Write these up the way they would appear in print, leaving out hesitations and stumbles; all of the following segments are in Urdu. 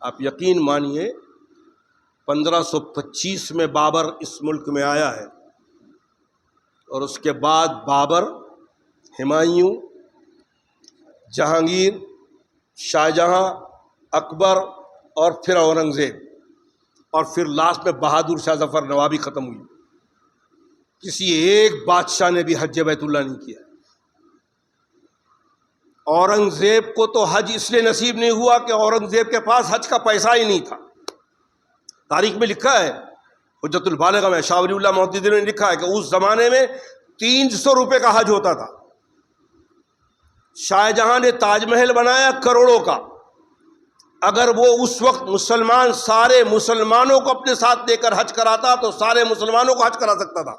آپ یقین مانیے 1525 میں بابر اس ملک میں آیا ہے، اور اس کے بعد بابر، ہمایوں، جہانگیر، شاہجہاں، اکبر، اور پھر اورنگزیب، اور پھر لاسٹ میں بہادر شاہ ظفر نوابی ختم ہوئی۔ کسی ایک بادشاہ نے بھی حج بیت اللہ نہیں کیا۔ اورنگزیب کو تو حج اس لیے نصیب نہیں ہوا کہ اورنگزیب کے پاس حج کا پیسہ ہی نہیں تھا۔ تاریخ میں لکھا ہے، حجت البالغہ میں شاہ ولی اللہ محدث نے لکھا ہے کہ اس زمانے میں 300 روپے کا حج ہوتا تھا۔ شاہ جہاں نے تاج محل بنایا کروڑوں کا، اگر وہ اس وقت مسلمان سارے مسلمانوں کو اپنے ساتھ لے کر حج کراتا تو سارے مسلمانوں کو حج کرا سکتا تھا،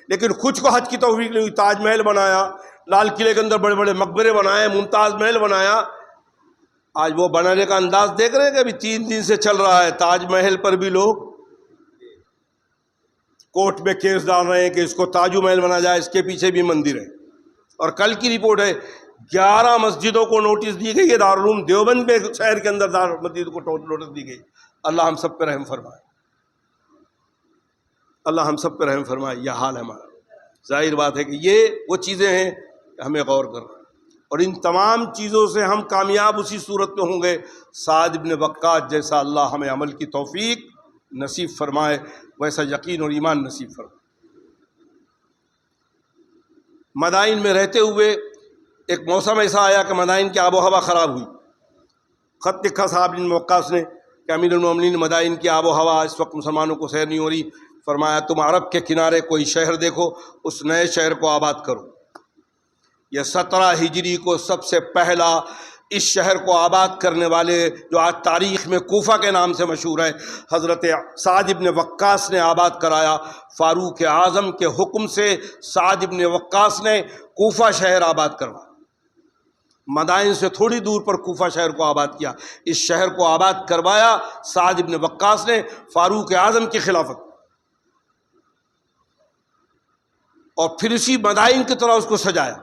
لیکن خود کو حج کی توفیق نہیں ہوئی۔ تاج محل بنایا، لال قلعے کے اندر بڑے بڑے مقبرے بنائے، ممتاز محل بنایا۔ آج وہ بنانے کا انداز دیکھ رہے ہیں کہ ابھی 3 دن سے چل رہا ہے، تاج محل پر بھی لوگ کورٹ میں کیس ڈال رہے ہیں کہ اس کو تاج محل بنا جائے، اس کے پیچھے بھی مندر ہے۔ اور کل کی رپورٹ ہے 11 مسجدوں کو نوٹس دی گئی ہے، دارالعلوم دیوبند میں شہر کے اندر مسجد کو نوٹس دی گئی۔ اللہ ہم سب پہ رحم فرمائے، اللہ ہم سب پہ رحم فرمائے۔ یہ حال ہے ہمارا۔ ظاہر بات ہے کہ یہ وہ چیزیں ہیں کہ ہمیں غور کرنا ہے، اور ان تمام چیزوں سے ہم کامیاب اسی صورت میں ہوں گے سعد بن وقاص جیسا اللہ ہمیں عمل کی توفیق نصیب فرمائے، ویسا یقین اور ایمان نصیب فرمائے۔ مدائن میں رہتے ہوئے ایک موسم ایسا آیا کہ مدائن کی آب و ہوا خراب ہوئی۔ خط لکھا صاحب بن وقاص نے کہ امیر المومنین مدائن کی آب و ہوا اس وقت مسلمانوں کو سیر نہیں ہو رہی، فرمایا تم عرب کے کنارے کوئی شہر دیکھو، اس نئے شہر کو آباد کرو۔ یہ 17 ہجری کو سب سے پہلا اس شہر کو آباد کرنے والے جو آج تاریخ میں کوفہ کے نام سے مشہور ہے، حضرت سعد بن وقاص نے آباد کرایا۔ فاروق اعظم کے حکم سے سعد بن وقاص نے کوفہ شہر آباد کروایا۔ مدائن سے تھوڑی دور پر کوفہ شہر کو آباد کیا۔ اس شہر کو آباد کروایا سعد بن وقاص نے فاروق اعظم کی خلافت، اور پھر اسی مدائن کی طرح اس کو سجایا۔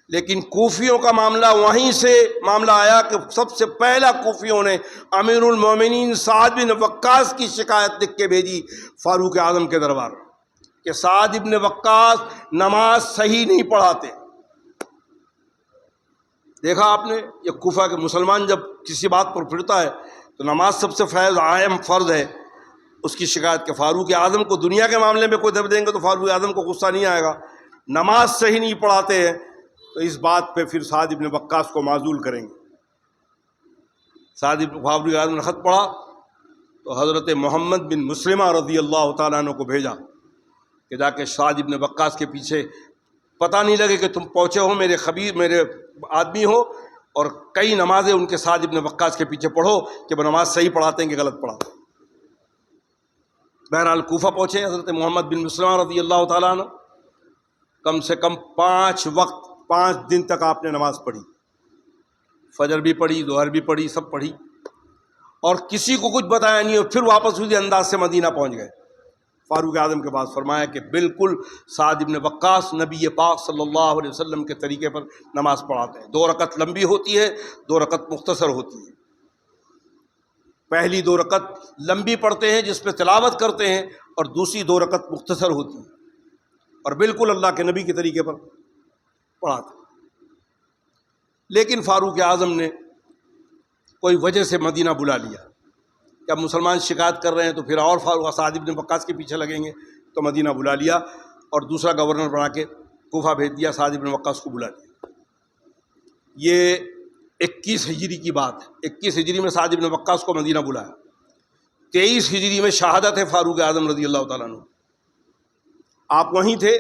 لیکن کوفیوں کا معاملہ وہیں سے معاملہ آیا کہ سب سے پہلا کوفیوں نے امیر المومنین سعد بن وقاص کی شکایت لکھ کے بھیجی فاروق اعظم کے دربار کہ سعد بن وقاص نماز صحیح نہیں پڑھاتے۔ دیکھا آپ نے، یہ کوفہ کے مسلمان جب کسی بات پر پھرتا ہے تو نماز سب سے اہم فرض ہے، اس کی شکایت کہ فاروق اعظم کو دنیا کے معاملے میں کوئی دب دیں گے تو فاروق اعظم کو غصہ نہیں آئے گا، نماز صحیح نہیں پڑھاتے ہیں، تو اس بات پہ پھر سعد بن وقاص کو معزول کریں گے۔ فاروق اعظم نے خط پڑھا تو حضرت محمد بن مسلمہ رضی اللہ تعالیٰ عنہ کو بھیجا کہ جا کے سعد بن وقاص کے پیچھے پتہ نہیں لگے کہ تم پہنچے ہو، میرے خبیر میرے آدمی ہو، اور کئی نمازیں ان کے سعد بن وقاص کے پیچھے پڑھو کہ وہ نماز صحیح پڑھاتے ہیں کہ غلط پڑھاتے ہیں۔ بہرحال کوفہ پہنچے حضرت محمد بن مسلمہ رضی اللہ تعالیٰ عنہ، کم سے کم 5 دن تک آپ نے نماز پڑھی، فجر بھی پڑھی، ظہر بھی پڑھی، سب پڑھی، اور کسی کو کچھ بتایا نہیں، اور پھر واپس اسی انداز سے مدینہ پہنچ گئے۔ فاروق اعظم کے پاس فرمایا کہ بالکل سعد بن وقاص نبی پاک صلی اللہ علیہ وسلم کے طریقے پر نماز پڑھاتے ہیں، 2 رکعت لمبی ہوتی ہے، 2 رکعت مختصر ہوتی ہے۔ پہلی 2 رکعت لمبی پڑھتے ہیں جس پہ تلاوت کرتے ہیں، اور دوسری 2 رکعت مختصر ہوتی ہے، اور بالکل اللہ کے نبی کے طریقے پر پڑھاتے۔ لیکن فاروق اعظم نے کوئی وجہ سے مدینہ بلا لیا کہ اب مسلمان شکایت کر رہے ہیں تو پھر اور فاروق سعد بن وقاص کے پیچھے لگیں گے، تو مدینہ بلا لیا اور دوسرا گورنر بنا کے کوفہ بھیج دیا، سعد بن وقاص کو بلا لیا۔ یہ 21 ہجری کی بات ہے، 21 ہجری میں سعد بن وقاص کو مدینہ بلایا، 23 ہجری میں شہادت ہے فاروق اعظم رضی اللہ تعالیٰ عنہ۔ آپ وہیں تھے،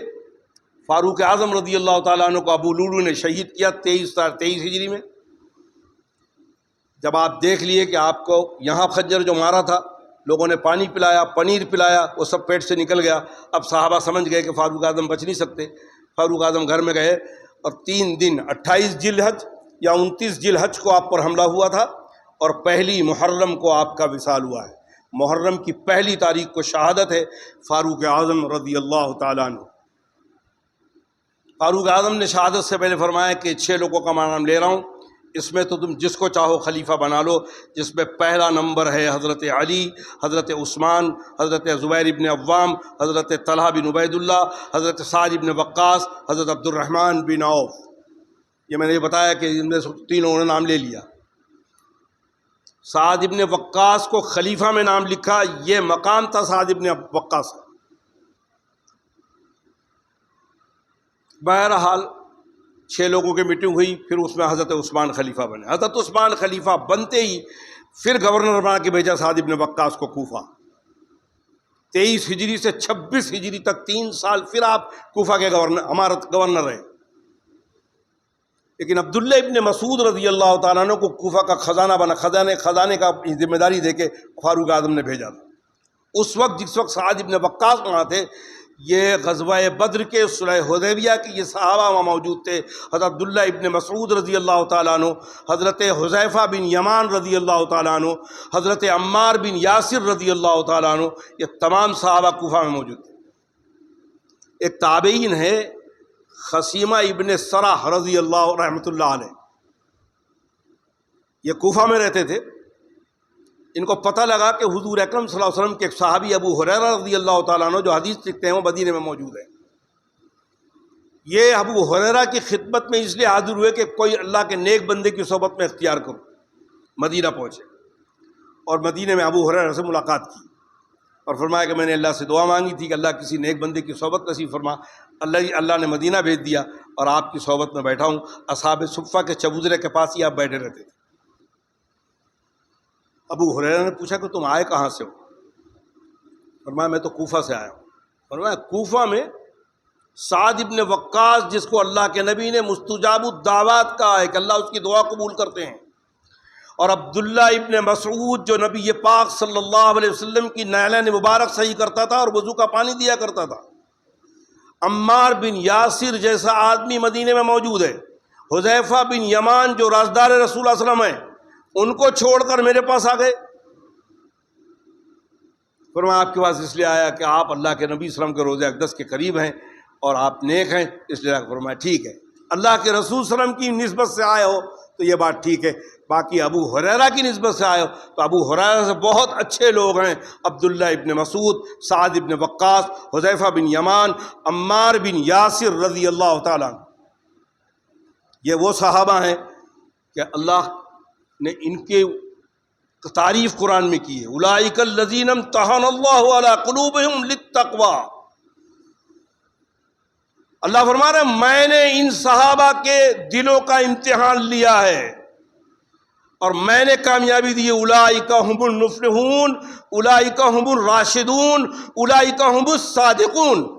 فاروق اعظم رضی اللہ تعالیٰ عنہ کو ابو لولو نے شہید کیا 23 ہجری میں۔ جب آپ دیکھ لیے کہ آپ کو یہاں خنجر جو مارا تھا، لوگوں نے پانی پلایا، پنیر پلایا، وہ سب پیٹ سے نکل گیا، اب صحابہ سمجھ گئے کہ فاروق اعظم بچ نہیں سکتے۔ فاروق اعظم گھر میں گئے، اور 3 دن 28 ذی الحج یا 29 ذی الحج کو آپ پر حملہ ہوا تھا، اور 1 محرم کو آپ کا وصال ہوا ہے۔ محرم کی 1 تاریخ کو شہادت ہے فاروق اعظم رضی اللہ تعالیٰ عنہ۔ فاروق اعظم نے شہادت سے پہلے فرمایا کہ 6 لوگوں کا نام لے رہا ہوں، اس میں تو تم جس کو چاہو خلیفہ بنا لو، جس میں پہلا نمبر ہے حضرت علی، حضرت عثمان، حضرت زبیر ابن عوام، حضرت طلحہ بن عبید اللہ، حضرت سعد ابن وقاص، حضرت عبد الرحمن بن عوف۔ یہ میں نے بتایا کہ ان میں سے تینوں نے نام لے لیا۔ سعد ابن وقاص کو خلیفہ میں نام لکھا، یہ مقام تھا سعد ابن وقاص کا۔ بہرحال 6 لوگوں کی میٹنگ ہوئی، پھر اس میں حضرت عثمان خلیفہ بنے۔ حضرت عثمان خلیفہ بنتے ہی پھر گورنر بنا کے بھیجا سعد ابن وقاص کو کوفہ۔ 23 ہجری سے 26 ہجری تک 3 سال پھر آپ کوفہ کے گورنر رہے۔ لیکن عبداللہ ابن مسعود رضی اللہ تعالیٰ عنہ کو کوفہ کا خزانے کا ذمہ داری دے کے فاروق اعظم نے بھیجا تھا۔ اس وقت جس وقت سعد ابن وقاص وہاں تھے، یہ غزوہ بدر کے صلح حدیبیہ کے یہ صحابہ وہاں موجود تھے۔ حضرت عبداللہ ابن مسعود رضی اللہ تعالیٰ عنہ، حضرت حذیفہ بن یمان رضی اللہ تعالیٰ عنہ، حضرت عمار بن یاسر رضی اللہ تعالیٰ عنہ، یہ تمام صحابہ کوفہ میں موجود تھے۔ ایک تابعین ہے خصیمہ ابن سرح رضی اللہ رحمۃ اللہ علیہ، یہ کوفہ میں رہتے تھے۔ ان کو پتہ لگا کہ حضور اکرم صلی اللہ علیہ وسلم کے ایک صحابی ابو ہریرہ رضی اللہ تعالیٰ عنہ جو حدیث لکھتے ہیں وہ مدینے میں موجود ہیں۔ یہ ابو ہریرہ کی خدمت میں اس لیے حاضر ہوئے کہ کوئی اللہ کے نیک بندے کی صحبت میں اختیار کرو۔ مدینہ پہنچے اور مدینے میں ابو ہریرہ سے ملاقات کی اور فرمایا کہ میں نے اللہ سے دعا مانگی تھی کہ اللہ کسی نیک بندے کی صحبت نصیب فرما۔ اللہ نے مدینہ بھیج دیا اور آپ کی صحبت میں بیٹھا ہوں۔ اصحاب صفہ کے چبوترے کے پاس ہی آپ بیٹھے رہتے تھے۔ ابو ہریرہ نے پوچھا کہ تم آئے کہاں سے ہو؟ فرمایا میں تو کوفہ سے آیا ہوں۔ فرمایا کوفہ میں سعد ابن وقاص جس کو اللہ کے نبی نے مستجاب الدعوات کہا ہے کہ اللہ اس کی دعا قبول کرتے ہیں، اور عبداللہ ابن مسعود جو نبی پاک صلی اللہ علیہ وسلم کی نعلین مبارک صحیح کرتا تھا اور وضو کا پانی دیا کرتا تھا، عمار بن یاسر جیسا آدمی مدینے میں موجود ہے، حذیفہ بن یمان جو رازدار رسول اللہ علیہ وسلم ہیں، ان کو چھوڑ کر میرے پاس آ گئے۔ فرمایا آپ کے پاس اس لیے آیا کہ آپ اللہ کے نبی صلی اللہ علیہ وسلم کے روضہ اقدس کے قریب ہیں اور آپ نیک ہیں، اس لیے فرمایا ٹھیک ہے، اللہ کے رسول صلی اللہ علیہ وسلم کی نسبت سے آئے ہو تو یہ بات ٹھیک ہے، باقی ابو ہریرہ کی نسبت سے آئے ہو تو ابو ہریرہ سے بہت اچھے لوگ ہیں، عبداللہ ابن مسعود، سعد ابن وقاص، حذیفہ بن یمان، عمار بن یاسر رضی اللہ تعالیٰ عنہ۔ یہ وہ صحابہ ہیں کہ اللہ نے ان کے تعریف قرآن میں کی ہے، اولئک الذین امتحن اللہ علی قلوبہم للتقوی۔ اللہ فرما رہے ہیں میں نے ان صحابہ کے دلوں کا امتحان لیا ہے اور میں نے کامیابی دی ہے۔ اولئک هم المفلحون، اولئک هم الراشدون، اولئک هم الصادقون۔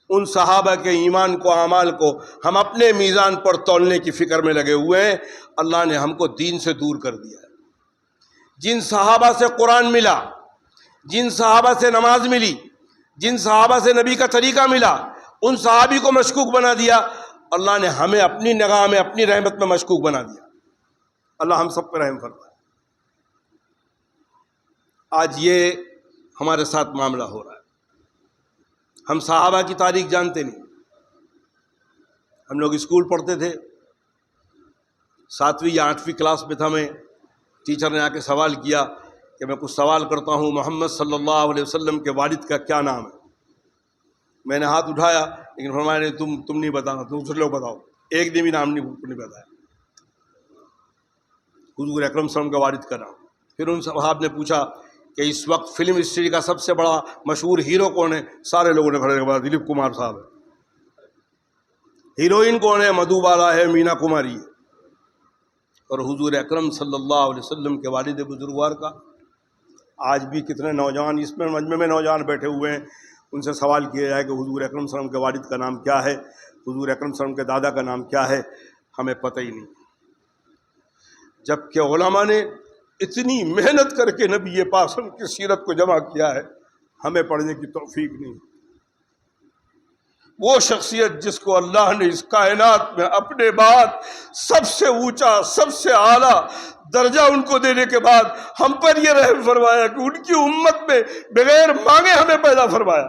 ان صحابہ کے ایمان کو، اعمال کو ہم اپنے میزان پر تولنے کی فکر میں لگے ہوئے ہیں۔ اللہ نے ہم کو دین سے دور کر دیا ہے۔ جن صحابہ سے قرآن ملا، جن صحابہ سے نماز ملی، جن صحابہ سے نبی کا طریقہ ملا، ان صحابی کو مشکوک بنا دیا۔ اللہ نے ہمیں اپنی نگاہ میں، اپنی رحمت میں مشکوک بنا دیا۔ اللہ ہم سب پر رحم فرمائے۔ آج یہ ہمارے ساتھ معاملہ ہو رہا ہے۔ ہم صحابہ کی تاریخ جانتے نہیں۔ ہم لوگ اسکول پڑھتے تھے، 7ویں یا 8ویں کلاس میں تھا میں، ٹیچر نے آ کے سوال کیا کہ میں کچھ سوال کرتا ہوں، محمد صلی اللہ علیہ وسلم کے والد کا کیا نام ہے؟ میں نے ہاتھ اٹھایا لیکن فرمایا نہیں، تم نہیں بتانا، تم دوسرے لوگ بتاؤ۔ ایک نے بھی نام نہیں بتایا، حضور اکرم صلی اللہ علیہ وسلم کے والد کا نام۔ پھر ان صحابہ نے پوچھا کہ اس وقت فلم انڈسٹری کا سب سے بڑا مشہور ہیرو کون ہے؟ سارے لوگوں نے کھڑے کے بعد دلیپ کمار صاحب ہے۔ ہیروئن کون ہے؟ مدھو بالا ہے، مینا کماری ہے۔ اور حضور اکرم صلی اللہ علیہ وسلم کے والد بزرگوار کا آج بھی کتنے نوجوان اس میں مجمع میں نوجوان بیٹھے ہوئے ہیں، ان سے سوال کیا جائے کہ حضور اکرم صلی اللہ علیہ وسلم کے والد کا نام کیا ہے، حضور اکرم صلی اللہ علیہ وسلم کے دادا کا نام کیا ہے، ہمیں پتہ ہی نہیں۔ جبکہ علماء نے اتنی محنت کر کے نبی پاک صلی اللہ علیہ وسلم کی سیرت کو جمع کیا ہے، ہمیں پڑھنے کی توفیق نہیں۔ وہ شخصیت جس کو اللہ نے اس کائنات میں اپنے بعد سب سے اونچا، سب سے اعلیٰ درجہ ان کو دینے کے بعد ہم پر یہ رحم فرمایا کہ ان کی امت میں بغیر مانگے ہمیں پیدا فرمایا۔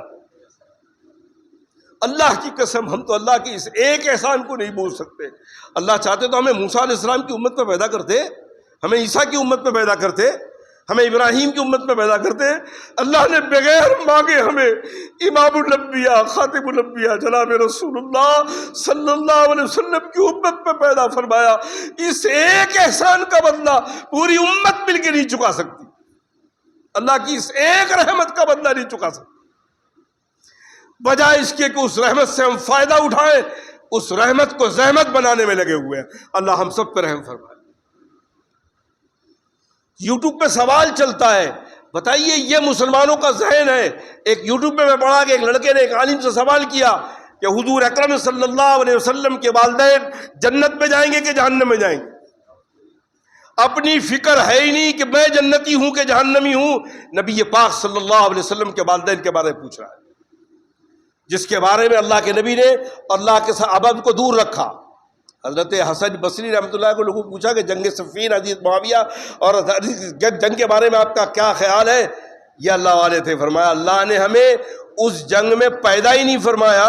اللہ کی قسم ہم تو اللہ کے اس ایک احسان کو نہیں بول سکتے. اللہ چاہتے تو ہمیں موسیٰ علیہ السلام کی امت میں پیدا کرتے, ہمیں عیسیٰ کی امت میں پیدا کرتے, ہمیں ابراہیم کی امت میں پیدا کرتے. اللہ نے بغیر مانگے ہمیں امام الانبیاء خاتم الانبیاء جناب رسول اللہ صلی اللہ علیہ وسلم کی امت میں پیدا فرمایا. اس ایک احسان کا بدلہ پوری امت مل کے نہیں چکا سکتی. اللہ کی اس ایک رحمت کا بدلہ نہیں چکا سکتی. بجائے اس کے کہ اس رحمت سے ہم فائدہ اٹھائیں, اس رحمت کو زحمت بنانے میں لگے ہوئے ہیں. اللہ ہم سب پہ رحم فرمائے. یوٹیوب پہ سوال چلتا ہے, بتائیے یہ مسلمانوں کا ذہن ہے. ایک یوٹیوب پہ میں پڑھا کہ ایک لڑکے نے ایک عالم سے سوال کیا کہ حضور اکرم صلی اللہ علیہ وسلم کے والدین جنت میں جائیں گے کہ جہنم میں جائیں گے؟ اپنی فکر ہے ہی نہیں کہ میں جنتی ہوں کہ جہنمی ہوں. نبی پاک صلی اللہ علیہ وسلم کے والدین کے بارے میں پوچھ رہا ہے, جس کے بارے میں اللہ کے نبی نے اللہ کے صحابہ کو دور رکھا. حضرت حسن بصری رحمۃ اللہ کو لوگوں پوچھا کہ جنگ صفین حضرت معاویہ اور جنگ کے بارے میں آپ کا کیا خیال ہے؟ یہ اللہ والے تھے. فرمایا اللہ نے ہمیں اس جنگ میں پیدا ہی نہیں فرمایا.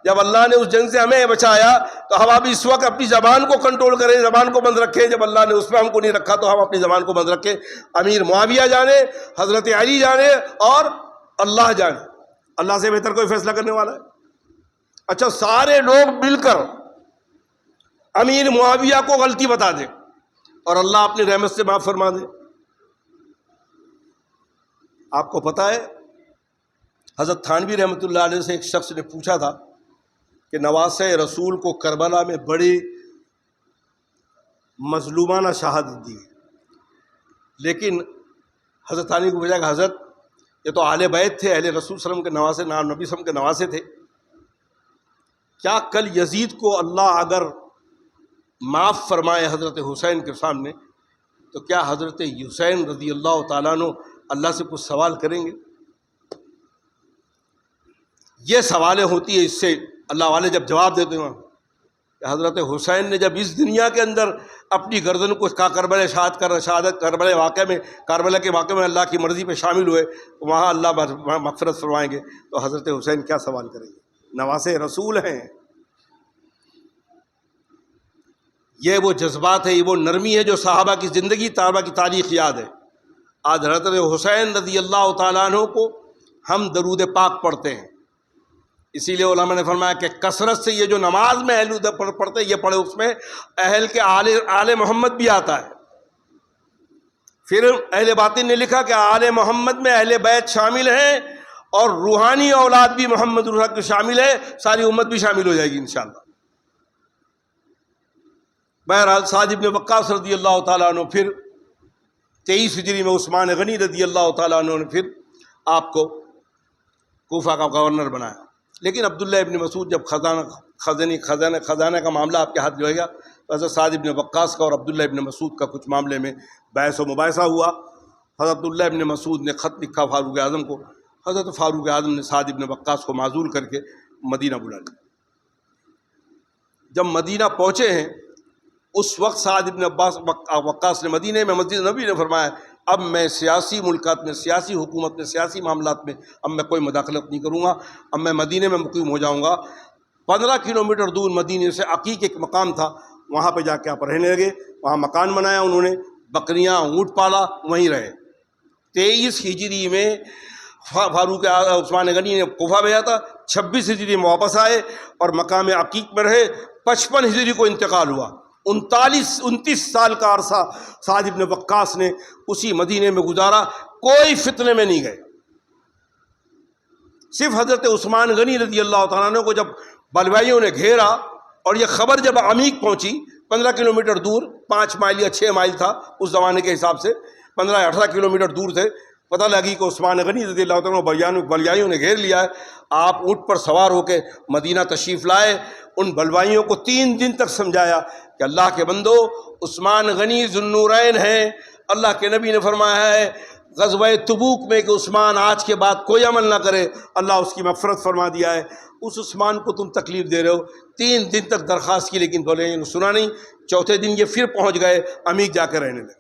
جب اللہ نے اس جنگ سے ہمیں بچایا تو ہم اب اس وقت اپنی زبان کو کنٹرول کریں, زبان کو بند رکھیں. جب اللہ نے اس پہ ہم کو نہیں رکھا تو ہم اپنی زبان کو بند رکھیں. امیر معاویہ جانے, حضرت علی جانے اور اللہ جانے, اللہ سے بہتر کوئی فیصلہ کرنے والا ہے؟ اچھا سارے لوگ مل کر امیر معاویہ کو غلطی بتا دے اور اللہ اپنی رحمت سے معاف فرما دے. آپ کو پتا ہے حضرت تھانوی رحمۃ اللہ علیہ سے ایک شخص نے پوچھا تھا کہ نواسہ رسول کو کربلا میں بڑی مظلومانہ شہادت دی, لیکن حضرت تھانوی کو پوچھا کہ حضرت یہ تو اہل بیت تھے, اہل رسول صلی اللہ علیہ وسلم کے نواسے, نبی صلی اللہ علیہ وسلم کے نواسے تھے, کیا کل یزید کو اللہ اگر معاف فرمائے حضرت حسین کے سامنے تو کیا حضرت حسین رضی اللہ تعالیٰ عنہ اللہ سے کچھ سوال کریں گے؟ یہ سوالیں ہوتی ہے. اس سے اللہ والے جب جواب دیتے ہیں کہ حضرت حسین نے جب اس دنیا کے اندر اپنی گردن کو کربلا شہادت کربلا کے واقعے میں اللہ کی مرضی پہ شامل ہوئے, وہاں اللہ مغفرت فرمائیں گے, تو حضرت حسین کیا سوال کریں گے؟ نواسے رسول ہیں. یہ وہ جذبات ہے, یہ وہ نرمی ہے جو صحابہ کی زندگی, صحابہ کی تاریخ یاد ہے. آج حضرت حسین رضی اللہ تعالیٰ عنہ کو ہم درود پاک پڑھتے ہیں. اسی لیے علماء نے فرمایا کہ کثرت سے یہ جو نماز میں اہل پڑھتے ہیں, یہ پڑھے اس میں اہل کے آل محمد بھی آتا ہے. پھر اہل باطن نے لکھا کہ آل محمد میں اہل بیت شامل ہیں اور روحانی اولاد بھی محمد رسول کے شامل ہے, ساری امت بھی شامل ہو جائے گی انشاءاللہ. بہرحال سعد بن وقاص رضی اللہ تعالیٰ عنہ پھر 23 ہجری میں عثمان غنی رضی اللہ تعالیٰ عنہ نے پھر آپ کو کوفہ کا گورنر بنایا. لیکن عبداللہ ابن مسعود جب خزانہ کا معاملہ آپ کے ہاتھ جو گا تو حضرت سعد ابن وقاص کا اور عبداللہ ابن مسعود کا کچھ معاملے میں بحث و مباحثہ ہوا. حضرت عبداللہ ابن مسعود نے خط لکھا فاروق اعظم کو, حضرت فاروق اعظم نے سعد ابن وقاص کو معزول کر کے مدینہ بلا لیا. جب مدینہ پہنچے ہیں اس وقت سعد ابن وقاص نے مدینہ میں مسجد نبی نے فرمایا اب میں سیاسی ملکات میں, سیاسی حکومت میں, سیاسی معاملات میں اب میں کوئی مداخلت نہیں کروں گا, اب میں مدینہ میں مقیم ہو جاؤں گا. 15 کلومیٹر دور مدینہ سے عقیق ایک مقام تھا, وہاں پہ جا کے آپ رہنے لگے. وہاں مکان بنایا انہوں نے, بکریاں اونٹ پالا, وہیں رہے. 23 ہجری میں فاروق عثمان غنی نے کوفہ بھیجا تھا, 26 ہجری میں واپس آئے اور مقام عقیق میں رہے. 55 ہجری کو انتقال ہوا. 29 سال کا عرصہ سعد ابن وقاص نے اسی مدینے میں گزارا, کوئی فتنے میں نہیں گئے. صرف حضرت عثمان غنی رضی اللہ تعالیٰ عنہ کو جب بلوائیوں نے گھیرا اور یہ خبر جب عمیق پہنچی, 15 کلومیٹر دور, 5 مائل یا 6 مائل تھا اس زمانے کے حساب سے, 15-18 کلومیٹر دور تھے, پتہ لگی کہ عثمان غنی رضی اللہ تعالیٰ عنہ بلوائیوں نے گھیر لیا ہے. آپ اونٹ پر سوار ہو کے مدینہ تشریف لائے. ان بلوائیوں کو 3 دن تک سمجھایا کہ اللہ کے بندو عثمان غنی ذو النورین ہیں. اللہ کے نبی نے فرمایا ہے غزوہ تبوک میں کہ عثمان آج کے بعد کوئی عمل نہ کرے, اللہ اس کی مغفرت فرما دیا ہے. اس عثمان کو تم تکلیف دے رہے ہو. 3 دن تک درخواست کی لیکن بولے سنا نہیں. چوتھے دن یہ پھر پہنچ گئے, امیر جا کے رہنے لگے.